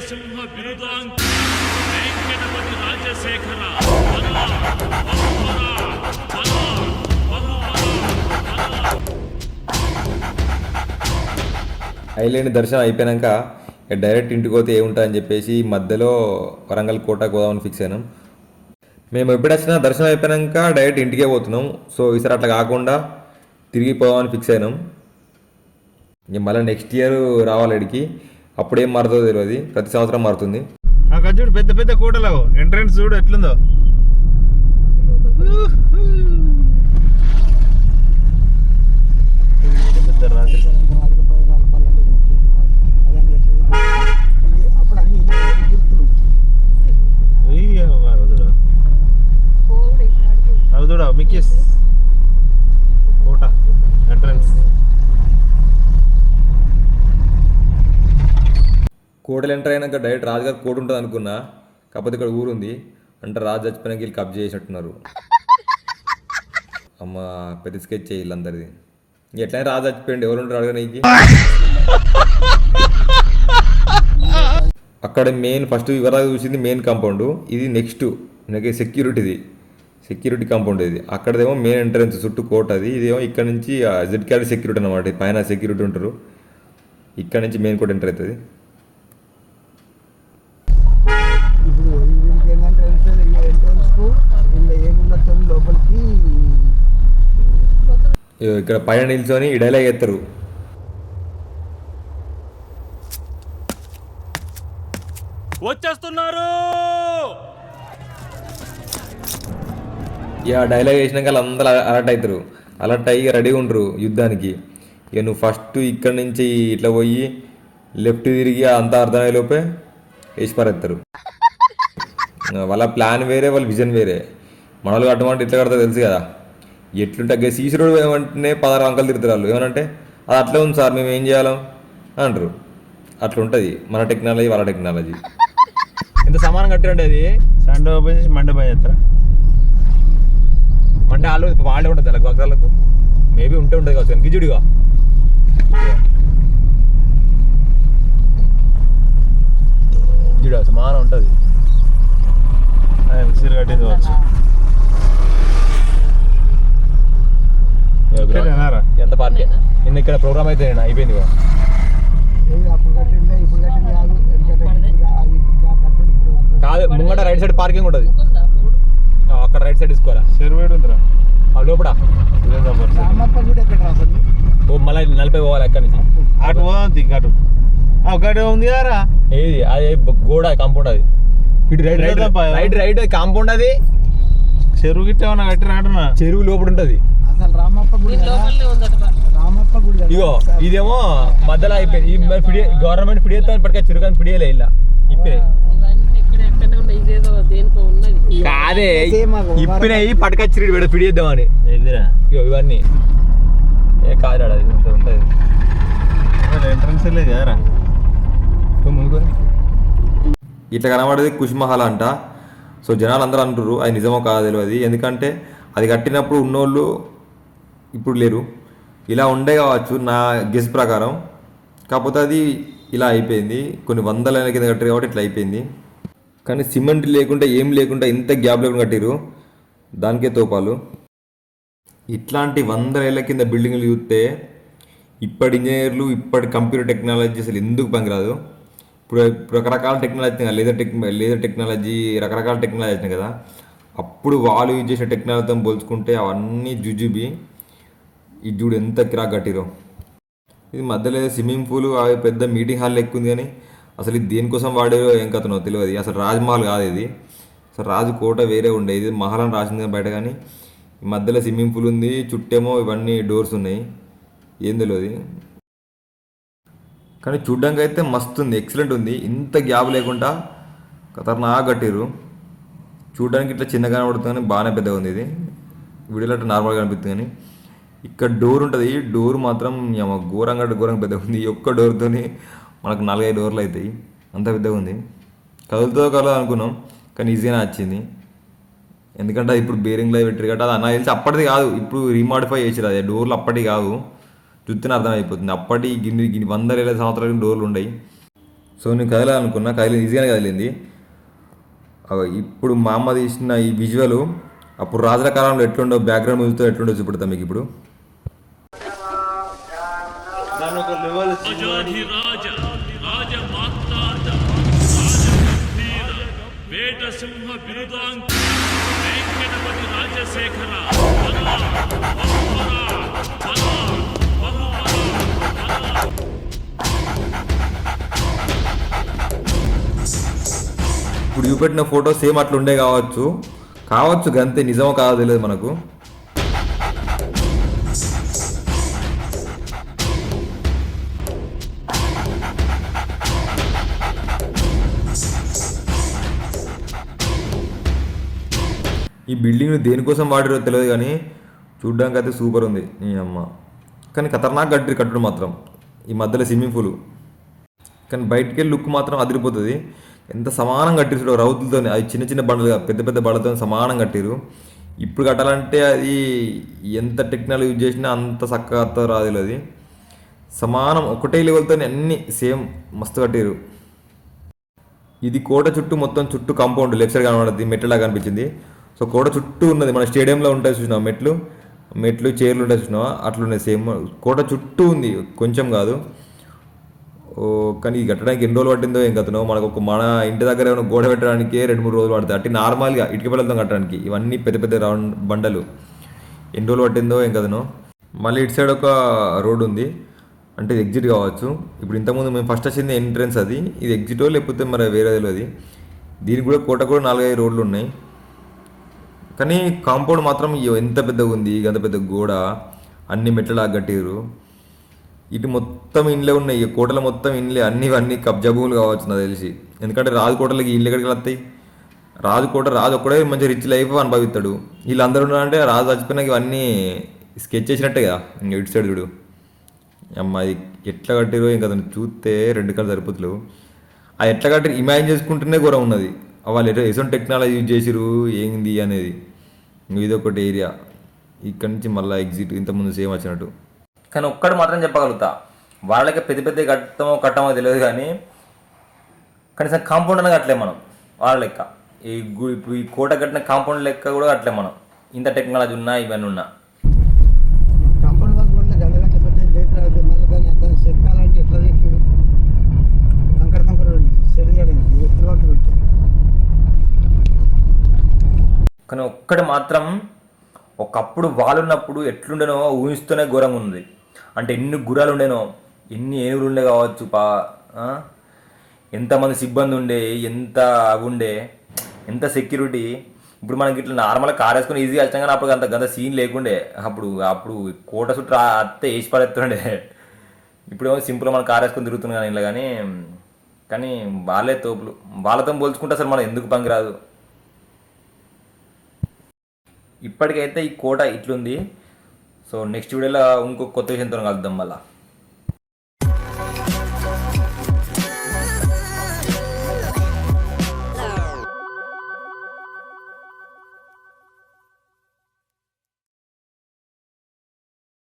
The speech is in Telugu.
వీరసింహ బిరుదాంకి వెంకటపతి రాజశేఖర ఐలాండ్ దర్శనం అయిపోయాక డైరెక్ట్ ఇంటికి పోతే ఏముంటుందని చెప్పేసి మధ్యలో వరంగల్ కోట గోదావరి ఫిక్స్ అయినాం. మేము ఎప్పుడు వచ్చినా దర్శనం అయిపోయాక డైరెక్ట్ ఇంటికే పోతున్నాం. సో ఈసారి అట్లా కాకుండా తిరిగి పోదామని ఫిక్స్ అయినాం. ఇంక మళ్ళీ నెక్స్ట్ ఇయర్ రావాలి ఇడికి. అప్పుడేం మారుతుందో తెలియదు, ప్రతి సంవత్సరం మారుతుంది. చూడు పెద్ద పెద్ద కోటలో ఎంట్రన్స్ చూడు ఎట్లుందో. చూడ మిక్కిస్ కోట ఎంట్రన్స్. కోటలు ఎంటర్ అయినాక డైరెక్ట్ రాజుగారు కోట ఉంటుంది అనుకున్నా. కాకపోతే ఇక్కడ ఊరుంది అంటే రాజు చచ్చిపోయినాక వీళ్ళు కబ్జా చేసినట్టున్నారు. అమ్మ పెద్ద స్కెచ్ చేయాలి అందరిది. ఎట్లయినా రాజు చచ్చిపోయింది, ఎవరు ఉంటారు అడగ నీకు. అక్కడ మెయిన్ ఫస్ట్ వివరాలు చూసింది మెయిన్ కాంపౌండ్. ఇది నెక్స్ట్ సెక్యూరిటీ కాంపౌండ్. ఇది అక్కడదేమో మెయిన్ ఎంట్రన్స్ చుట్టూ కోట. అది ఇదేమో ఇక్కడ నుంచి జెడ్ క్యాడ్ సెక్యూరిటీ అనమాట. పైన సెక్యూరిటీ ఉంటారు, ఇక్కడ నుంచి మెయిన్ కోట ఎంటర్ అవుతుంది. ఇక్కడ పైన నిల్చొని ఈ డైలాగ్ ఎత్తారు. వచ్చేస్తున్నారు. ఇక డైలాగ్ వేసినాక అందరూ అలర్ట్ అవుతారు. అలర్ట్ అయ్యి రెడీగా ఉంటారు యుద్ధానికి. ఇక నువ్వు ఫస్ట్ ఇక్కడ నుంచి ఇట్లా పోయి లెఫ్ట్ తిరిగి అంతా అర్థమయ్యే లోపే వేసి పారేస్తారు. వాళ్ళ ప్లాన్ వేరే, వాళ్ళ విజన్ వేరే. మనలు కట్టమంటే ఇట్లా కడతా తెలుసు కదా. ఎట్లుంటే సీసీ రోడ్ ఏమంటేనే 16 అంకలు తిరుగుతారు వాళ్ళు. ఏమనంటే అది అట్లే ఉంది సార్, మేము ఏం చేయాలి అంటారు. అట్లా ఉంటుంది మన టెక్నాలజీ, వాళ్ళ టెక్నాలజీ. ఇంత సమానం కట్టిరండి. అది సండే ఓపెన్ చేసి మండే పని చేస్తారా? మండే వాళ్ళే ఉంటుంది అలా గోకాలకు మేబీ ఉంటుంది కావచ్చు. గిజుడిగా గిజుడు సమానం ఉంటుంది. మిక్సర్ కట్టింది కావచ్చు. ఎంత పార్టీ నిన్న ఇక్కడ ప్రోగ్రామ్ అయితే అయిపోయింది. కాదు ముంగట రైట్ సైడ్ పార్కింగ్ ఉంటుంది, అక్కడ రైట్ సైడ్ తీసుకోవాలా. చెరువేడు ఉందిరా లోపల. ఓ మళ్ళీ 40 పోవాలి అక్కడి నుంచి. అటు పోతుంది అటు ఒకటి ఉంది కదా. ఏది అది గోడ కాంపౌండ్. అది ఇటు రైట్ రైట్ కాంపౌండ్. అది చెరువు గిట్ట ఏమన్నా కట్టిన అంటున్నా. చెరువు లోపల ఉంటుంది. ఇగో ఇదేమో మధ్యలో అయిపోయింది. గవర్నమెంట్ పిడి చేస్తా ఇప్పటికే చెరువు కానీ పిడియలే ఇలా ఇప్పే కాదే ఇప్పినాయి పట్టుకొచ్చి పెడ పిడిద్దామని. ఇవన్నీ ఏ కాదు అది ఉంటుంది. ఎంట్రన్స్ లేదు కదరా. ఇట్లా కనబడేది కుష్మహల్ అంట. సో జనాలు అందరూ అంటారు అది నిజమో కాదో తెలియదు. ఎందుకంటే అది కట్టినప్పుడు ఉన్నోళ్ళు ఇప్పుడు లేరు. ఇలా ఉండే కావచ్చు నా గెస్ ప్రకారం. కాకపోతే అది ఇలా అయిపోయింది. కొన్ని వందల ఏళ్ళ కింద కట్టారు కాబట్టి ఇట్లా అయిపోయింది. కానీ సిమెంట్ లేకుండా ఏం లేకుండా ఇంత గ్యాప్ లేకుండా కట్టారు, దానికే తోపాలు. ఇట్లాంటి 100 ఏళ్ళ కింద బిల్డింగ్లు చూస్తే ఇప్పటి ఇంజనీర్లు, ఇప్పటి కంప్యూటర్ టెక్నాలజీ అసలు ఎందుకు పనికిరాదు. ఇప్పుడు రకరకాల టెక్నాలజీ, లేజర్ టెక్నాలజీ, రకరకాల టెక్నాలజీ వచ్చినాయి కదా. అప్పుడు వాళ్ళు యూజ్ చేసే టెక్నాలజీతో పోల్చుకుంటే అవన్నీ జుజుబి. ఇది చూడు ఎంత కిరాక్ కట్టిరో. ఇది మధ్యలో స్విమ్మింగ్ పూల్, అవి పెద్ద మీటింగ్ హాల్ ఎక్కువ ఉంది. కానీ అసలు ఇది దేనికోసం వాడారో ఏం కథనో తెలియదు. అసలు రాజ్మహల్ కాదు ఇది. అసలు రాజు కోట వేరే ఉండే. ఇది మహల్ అని రాసింది బయట. కానీ ఈ మధ్యలో స్విమ్మింగ్ పూల్ ఉంది, చుట్టేమో ఇవన్నీ డోర్స్ ఉన్నాయి. ఏం తెలియదు. కానీ చూడ్డానికి అయితే మస్తు ఉంది, ఎక్సలెంట్ ఉంది. ఇంత గ్యాప్ లేకుండా ఖతర్నాక్ కట్టిరు. చూడడానికి ఇట్లా చిన్నగా కనబడుతుంది కానీ బాగానే పెద్దగా ఉంది. ఇది వీడియోలో అట్లా నార్మల్గా కనిపిస్తుంది. కానీ ఇక్కడ డోర్ ఉంటుంది. డోర్ మాత్రం ఘోరంగా పెద్దగా ఉంది. ఈ ఒక్క డోర్తో మనకు 4-5 డోర్లు అవుతాయి, అంత పెద్దగా ఉంది. కదలదు అనుకున్నాం కానీ ఈజీగానే వచ్చింది. ఎందుకంటే అది ఇప్పుడు బేరింగ్లో పెట్టారు కాబట్టి అది నాకు తెలిసి అప్పటిది కాదు, ఇప్పుడు రీమాడిఫై చేసారు. అది డోర్లు అప్పటి కాదు, చూస్తేనే అర్థమైపోతుంది. అప్పటి గిన్ని 100 సంవత్సరాల డోర్లు ఉన్నాయి. సో నేను కదలాలనుకున్నా, ఈజీగానే కదిలింది. ఇప్పుడు మా అమ్మ తీసిన ఈ విజువల్ అప్పుడు రాజుల కాలంలో ఎట్లుండో బ్యాక్గ్రౌండ్ మ్యూజిక్తో ఎట్లుండో చూపెడతాం మీకు ఇప్పుడు. రాజాధిరాజ రాజమాతాత రాజగంభీర వేట సింహ బిరుదాంక వెంకటపతి రాజశేఖర బలా, బహుబలా, బలా, బహుబలా, బలా. ఇప్పుడు చూపెట్టిన ఫోటో సేమ్ అట్లా ఉండే కావచ్చు గంతే, నిజమో కాదో తెలియదు మనకు. ఈ బిల్డింగ్ దేనికోసం వాడిరో తెలియదు కానీ చూడ్డానికి అయితే సూపర్ ఉంది ఈ అమ్మ. కానీ ఖతర్నాక్ కట్టడం మాత్రం ఈ మధ్యలో స్విమ్మింగ్ పూల్. కానీ బయటికి వెళ్ళి లుక్ మాత్రం అదిరిపోతుంది. ఎంత సమానం కట్టిరు రౌతులతో, అది చిన్న చిన్న బండలుగా పెద్ద పెద్ద బండలతో సమానం కట్టిరు. ఇప్పుడు కట్టాలంటే అది ఎంత టెక్నాలజీ యూజ్ చేసినా అంత చక్కగా రాదు. అది సమానం ఒకటే లెవెల్తో అన్నీ సేమ్ మస్తు కట్టిరు. ఇది కోట చుట్టూ మొత్తం చుట్టూ కాంపౌండ్ లెఫ్ట్ సైడ్ కనబడుతుంది, మెట్లలాగా కనిపించింది. సో కోట చుట్టూ ఉన్నది, మన స్టేడియంలో ఉంటాయి చూసినావా మెట్లు చైర్లు ఉంటాయి చూసినావా, అట్లున్నాయి సేమ్. కోట చుట్టూ ఉంది, కొంచెం కాదు. కానీ ఇది కట్టడానికి ఎన్ని రోజులు పట్టిందో ఏం కథనో. మన ఇంటి దగ్గర ఏమైనా గోడ పెట్టడానికి 2-3 రోజులు పడుతుంది. అట్టి నార్మల్గా ఇటుక పిల్లలతో కట్టడానికి ఇవన్నీ పెద్ద పెద్ద రౌండ్ బండలు ఎన్ని రోజులు పట్టిందో ఏం కథనో. మళ్ళీ ఇటు సైడ్ ఒక రోడ్ ఉంది, అంటే ఇది ఎగ్జిట్ కావచ్చు. ఇప్పుడు ఇంతకుముందు మేము ఫస్ట్ వచ్చింది ఎంట్రన్స్, అది ఇది ఎగ్జిటో లేకపోతే మరి వేరే తెలియదు. దీనికి కూడా కోట కూడా 4-5 రోడ్లు ఉన్నాయి. కానీ కాంపౌండ్ మాత్రం ఎంత పెద్దగా ఉంది, అంత పెద్ద గోడ, అన్ని మెట్లలా కట్టిరు. ఇటు మొత్తం ఇండ్లే ఉన్నాయి, కోటలు మొత్తం ఇండ్లే, అన్నీ కబ్జా భూములు కావచ్చు నాకు తెలిసి. ఎందుకంటే రాజు కోటలకి ఇల్లు ఎక్కడికి వస్తాయి? రాజు ఒక్కడే మంచి రిచ్ లైఫ్ అనుభవిస్తాడు. వీళ్ళందరూ ఉన్నారంటే రాజు చచ్చిపోయినాక ఇవన్నీ స్కెచ్ చేసినట్టే కదా. ఇంకా ఇటు సైడ్ చూడు అమ్మ, అది ఎట్లా కట్టిరో ఇంకా అతను చూస్తే 2 కళ్ళు సరిపోతలేవు. అది ఎట్లా కట్టిరు ఇమాజిన్ చేసుకుంటేనే ఘోరం ఉన్నది. వాళ్ళు ఎటువంటి టెక్నాలజీ యూజ్ చేసిరు ఏంది అనేది. ఇది ఒకటి ఏరియా, ఇక్కడ నుంచి మళ్ళీ ఎగ్జిట్ ఇంతకుముందు సేమ్ వచ్చినట్టు. కానీ ఒక్కటి మాత్రం చెప్పగలుగుతా, వాళ్ళకి పెద్ద కట్టమో తెలియదు కానీ కనీసం కాంపౌండ్ అనేది కట్టలేం మనం వాళ్ళ లెక్క. ఇప్పుడు ఈ కోట కట్టిన కాంపౌండ్ లెక్క కూడా కట్టలేం మనం, ఇంత టెక్నాలజీ ఉన్నా ఇవన్నీ ఉన్నా. కానీ ఒక్కటి మాత్రం ఒకప్పుడు వాళ్ళున్నప్పుడు ఎట్లుండేనో ఊహిస్తూనే ఘోరంగా ఉంది. అంటే ఎన్ని గుర్రాలు ఉండేనో, ఎన్ని ఏనుగులు ఉండే కావచ్చు, ఎంతమంది సిబ్బంది ఉండే, ఎంత అవి ఉండే, ఎంత సెక్యూరిటీ. ఇప్పుడు మనకి ఇట్లా నార్మల్గా కార్ వేసుకొని ఈజీగా వచ్చాం కానీ అప్పుడు అంత సీన్ లేకుండే. అప్పుడు కోట చుట్టూ అత్తే వేసి పడేస్తుండే. ఇప్పుడేమో సింపుల్గా మనం కార్ వేసుకొని తిరుగుతున్నాం కానీ ఇలా కానీ వాళ్ళే తోపులు. వాళ్ళతో పోల్చుకుంటే అసలు మనం ఎందుకు పనికిరాదు. ఇప్పటికైతే ఈ కోట ఇట్లుంది. సో నెక్స్ట్ వీడియోలో ఇంకో కొత్త విషయంతో కలుద్దాం మళ్ళీ.